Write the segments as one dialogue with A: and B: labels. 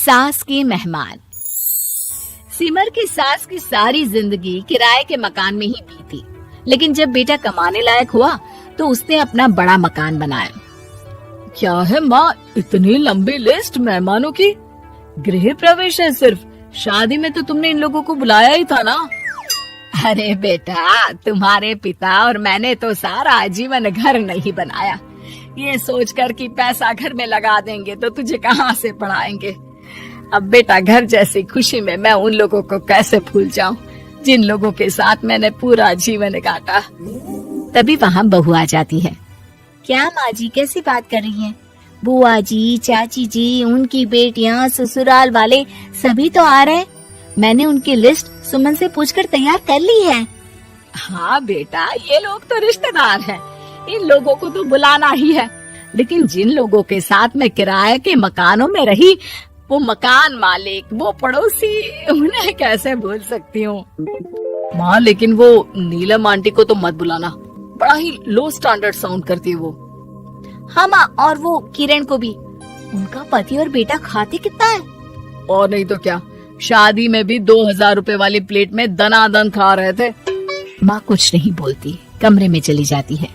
A: सास के मेहमान। सिमर की सास की सारी जिंदगी किराए के मकान में ही बीती, लेकिन जब बेटा कमाने लायक हुआ तो उसने अपना बड़ा मकान बनाया।
B: क्या है माँ, इतनी लंबी लिस्ट मेहमानों की? गृह प्रवेश है सिर्फ, शादी में तो तुमने इन लोगों को बुलाया ही था ना।
A: अरे बेटा, तुम्हारे पिता और मैंने तो सारा आजीवन घर नहीं बनाया, ये सोचकर कि पैसा घर में लगा देंगे तो तुझे कहाँ से पढ़ाएंगे। अब बेटा, घर जैसी खुशी में मैं उन लोगों को कैसे भूल जाऊं जिन लोगों के साथ मैंने पूरा जीवन काटा। तभी वहाँ बहू आ जाती है। क्या माँ जी, कैसी बात कर रही हैं? बुआ जी, चाची जी, उनकी बेटियाँ, ससुराल वाले सभी तो आ रहे हैं। मैंने उनकी लिस्ट सुमन से पूछकर तैयार कर ली है। हाँ बेटा, ये लोग तो रिश्तेदार हैं, इन लोगों को तो बुलाना ही है, लेकिन जिन लोगों के साथ मैं किराए के मकानों में रही, वो मकान मालिक, वो पड़ोसी, उन्हें कैसे भूल सकती हूँ।
B: माँ, लेकिन वो नीलम आंटी को तो मत बुलाना, बड़ा ही लो स्टैंडर्ड साउंड करती है वो।
A: हाँ माँ, और वो किरण को भी। उनका पति और बेटा खाते कितना है।
B: और नहीं तो क्या, शादी में भी 2000 रुपए वाली प्लेट में दनादन खा रहे थे।
A: माँ कुछ नहीं बोलती, कमरे में चली जाती है।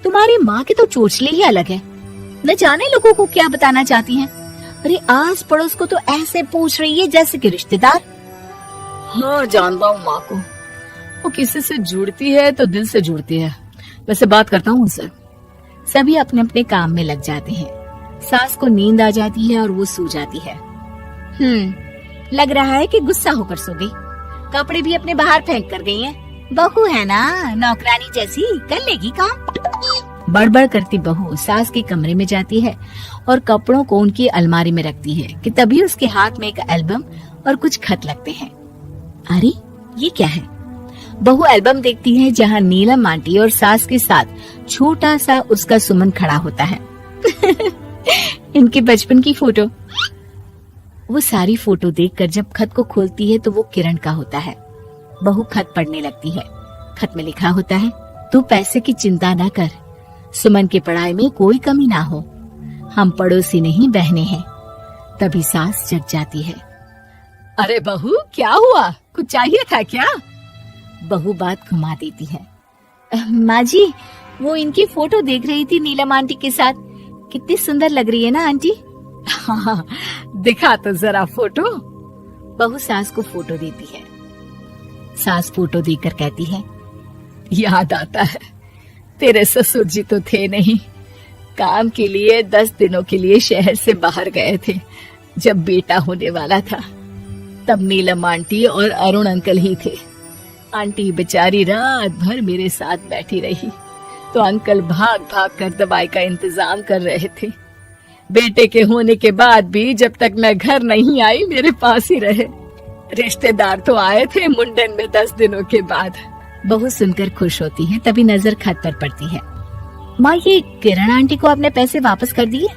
A: तुम्हारी माँ की तो चोचले ही अलग है, न जाने लोगों को क्या बताना चाहती हैं। अरे आस पड़ोस को तो ऐसे पूछ रही है जैसे कि रिश्तेदार।
B: हाँ, जानता हूँ माँ को, वो किसी से जुड़ती है तो दिल से जुड़ती है। वैसे बात करता हूँ उनसे।
A: सभी अपने अपने काम में लग जाते हैं। सास को नींद आ जाती है और वो सो जाती है। लग रहा है कि गुस्सा होकर सो गई। कपड़े भी अपने बाहर फेंक कर गई हैं। बहू है ना, नौकरानी जैसी, कर लेगी काम। बड़बड़ करती बहू सास के कमरे में जाती है और कपड़ों को उनकी अलमारी में रखती है कि तभी उसके हाथ में एक एल्बम और कुछ खत लगते हैं। अरे ये क्या है? बहू एल्बम देखती है जहाँ नीलम आंटी और सास के साथ छोटा सा उसका सुमन खड़ा होता है। इनके बचपन की फोटो। वो सारी फोटो देखकर जब खत को खोलती है तो वो किरण का होता है। बहू खत पढ़ने लगती है। खत में लिखा होता है, तू पैसे की चिंता ना कर, सुमन की पढ़ाई में कोई कमी ना हो, हम पड़ोसी नहीं बहने हैं। तभी सास जग जाती है।
B: अरे बहू, क्या हुआ? कुछ चाहिए था क्या?
A: बहू बात घुमा देती है। माँ जी, वो इनकी फोटो देख रही थी नीलम आंटी के साथ। कितनी सुंदर लग रही है ना आंटी।
B: हाँ, दिखा तो जरा फोटो।
A: बहू सास को फोटो देती है। सास फोटो देखकर कहती है,
B: याद आता है, तेरे ससुर जी तो थे नहीं, काम के लिए 10 दिनों के लिए शहर से बाहर गए थे। जब बेटा होने वाला था तब नीलम आंटी और अरुण अंकल ही थे। आंटी बेचारी रात भर मेरे साथ बैठी रही तो अंकल भाग भाग कर दवाई का इंतजाम कर रहे थे। बेटे के होने के बाद भी जब तक मैं घर नहीं आई मेरे पास ही रहे। रिश्तेदार तो आए थे मुंडन में 10 दिनों के बाद।
A: बहू सुनकर खुश होती है। तभी नजर खत पर पड़ती है। माँ, ये किरण आंटी को आपने पैसे वापस कर दिए?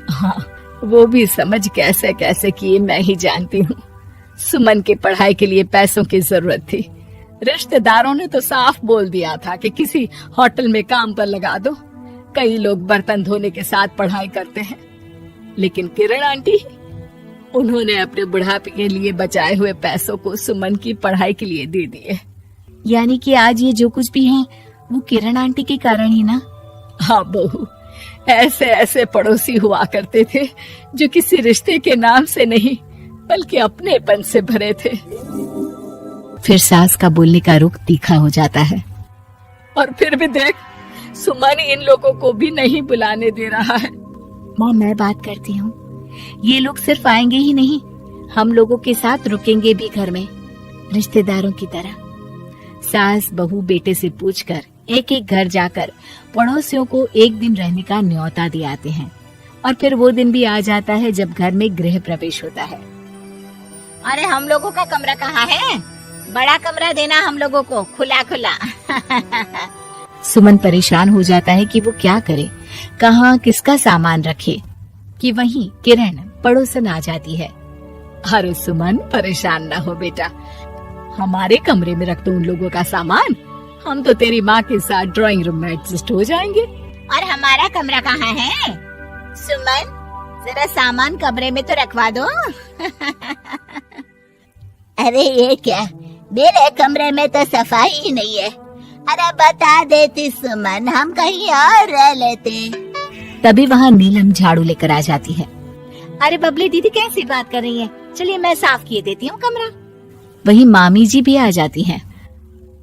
B: हाँ, वो भी समझ कैसे कैसे किए मैं ही जानती हूँ। सुमन की पढ़ाई के लिए पैसों की जरूरत थी। रिश्तेदारों ने तो साफ बोल दिया था कि किसी होटल में काम पर लगा दो। कई लोग बर्तन धोने के साथ पढ़ाई करते हैं, लेकिन किरण आंटी, उन्होंने अपने बुढ़ापे के लिए बचाए हुए पैसों को सुमन की पढ़ाई के लिए दे दिए।
A: यानी कि आज ये जो कुछ भी है वो किरण आंटी के कारण ही ना?
B: हाँ बहू, ऐसे ऐसे पड़ोसी हुआ करते थे जो किसी रिश्ते के नाम से नहीं बल्कि अपनेपन से भरे थे।
A: फिर सास का बोलने का रुख तीखा हो जाता है।
B: और फिर भी देख, सुमन इन लोगों को भी नहीं बुलाने दे रहा है।
A: माँ, मैं बात करती हूँ, ये लोग सिर्फ आएंगे ही नहीं, हम लोगों के साथ रुकेंगे भी घर में, रिश्तेदारों की तरह। सास बहू बेटे से पूछकर एक एक घर जाकर पड़ोसियों को एक दिन रहने का न्योता दिलाते हैं। और फिर वो दिन भी आ जाता है जब घर में गृह प्रवेश होता है। अरे हम लोगों का कमरा कहाँ है? बड़ा कमरा देना हम लोगों को, खुला खुला। सुमन परेशान हो जाता है कि वो क्या करे, कहाँ किसका सामान रखे, कि वहीं किरण पड़ोसन आ जाती है।
B: अरे सुमन, परेशान ना हो बेटा, हमारे कमरे में रख दो उन लोगों का सामान, हम तो तेरी माँ के साथ ड्राइंग रूम में एडजस्ट हो जाएंगे।
A: और हमारा कमरा कहाँ है? सुमन, जरा सामान कमरे में तो रखवा दो। अरे ये क्या, मेरे कमरे में तो सफाई ही नहीं है। अरे बता देती सुमन, हम कहीं और रह लेते।
B: तभी वहाँ नीलम झाड़ू लेकर आ जाती है।
A: अरे बबली दीदी कैसी बात कर रही है, चलिए मैं साफ किए देती हूँ कमरा।
B: वहीं मामी जी भी आ जाती हैं।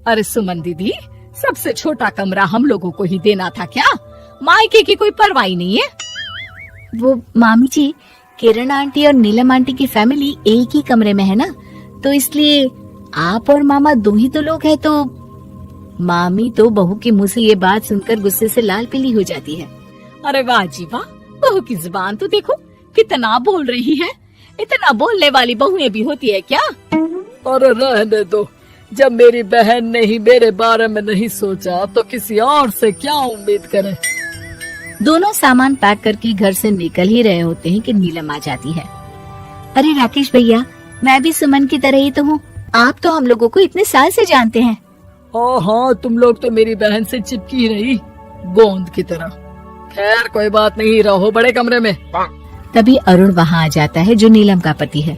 B: अरे सुमन दीदी, सबसे छोटा कमरा हम लोगों को ही देना था क्या? मायके की कोई परवाह नहीं है।
A: वो मामी जी, किरण आंटी और नीलम आंटी की फैमिली एक ही कमरे में है ना, तो इसलिए आप और मामा दो ही तो लोग हैं। तो
B: मामी तो बहू के मुंह से ये बात सुनकर गुस्से से लाल पीली हो जाती है। अरे वाह जी वाह, बहू की जुबान तो देखो कितना बोल रही है। इतना बोलने वाली बहुएं भी होती है क्या?
C: और रहने दो, जब मेरी बहन ने ही मेरे बारे में नहीं सोचा तो किसी और से क्या उम्मीद करें।
B: दोनों सामान पैक करके घर से निकल ही रहे होते हैं कि नीलम आ जाती है।
A: अरे राकेश भैया, मैं भी सुमन की तरह ही तो हूँ। आप तो हम लोगों को इतने साल से जानते हैं।
C: हाँ, तुम लोग तो मेरी बहन से चिपकी रही गोंद की तरह। खैर कोई बात नहीं, रहो बड़े कमरे में।
B: तभी अरुण वहाँ आ जाता है, जो नीलम का पति है।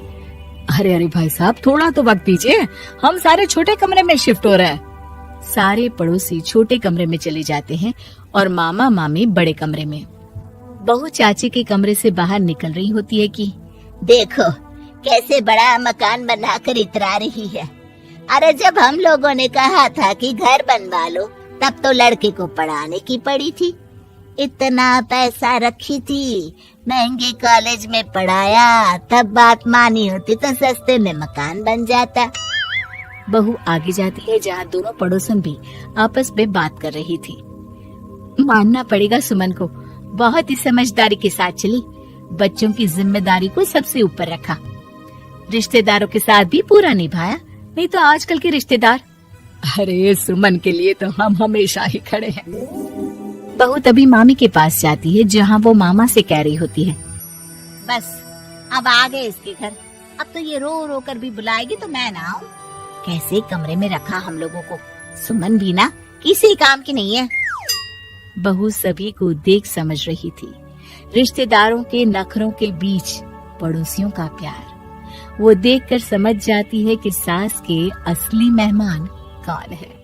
B: अरे भाई साहब, थोड़ा तो वक्त दीजिए, हम सारे छोटे कमरे में शिफ्ट हो रहे हैं। सारे पड़ोसी छोटे कमरे में चले जाते हैं और मामा मामी बड़े कमरे में। बहू चाची के कमरे से बाहर निकल रही होती है कि
A: देखो कैसे बड़ा मकान बनाकर इतरा रही है। अरे जब हम लोगों ने कहा था कि घर बनवा लो, तब तो लड़के को पढ़ाने की पड़ी थी। इतना पैसा रखी थी, महंगे कॉलेज में पढ़ाया, तब बात मानी होती तो सस्ते में मकान बन जाता।
B: बहू आगे जाती है, जहाँ दोनों पड़ोसन भी आपस में बात कर रही थी। मानना पड़ेगा सुमन को, बहुत ही समझदारी के साथ चली। बच्चों की जिम्मेदारी को सबसे ऊपर रखा, रिश्तेदारों के साथ भी पूरा निभाया। नहीं तो आजकल के रिश्तेदार। अरे सुमन के लिए तो हम हमेशा ही खड़े हैं। बहू तभी मामी के पास जाती है, जहाँ वो मामा से कह रही होती है,
A: बस अब आ गए इसके घर। अब तो ये रो रो कर भी बुलाएगी तो मैं ना आऊं। कैसे कमरे में रखा हम लोगों को। सुमन भी ना किसी काम की नहीं है।
B: बहू सभी को देख समझ रही थी। रिश्तेदारों के नखरों के बीच पड़ोसियों का प्यार। वो देखकर समझ जाती है कि सास के असली मेहमान कौन है।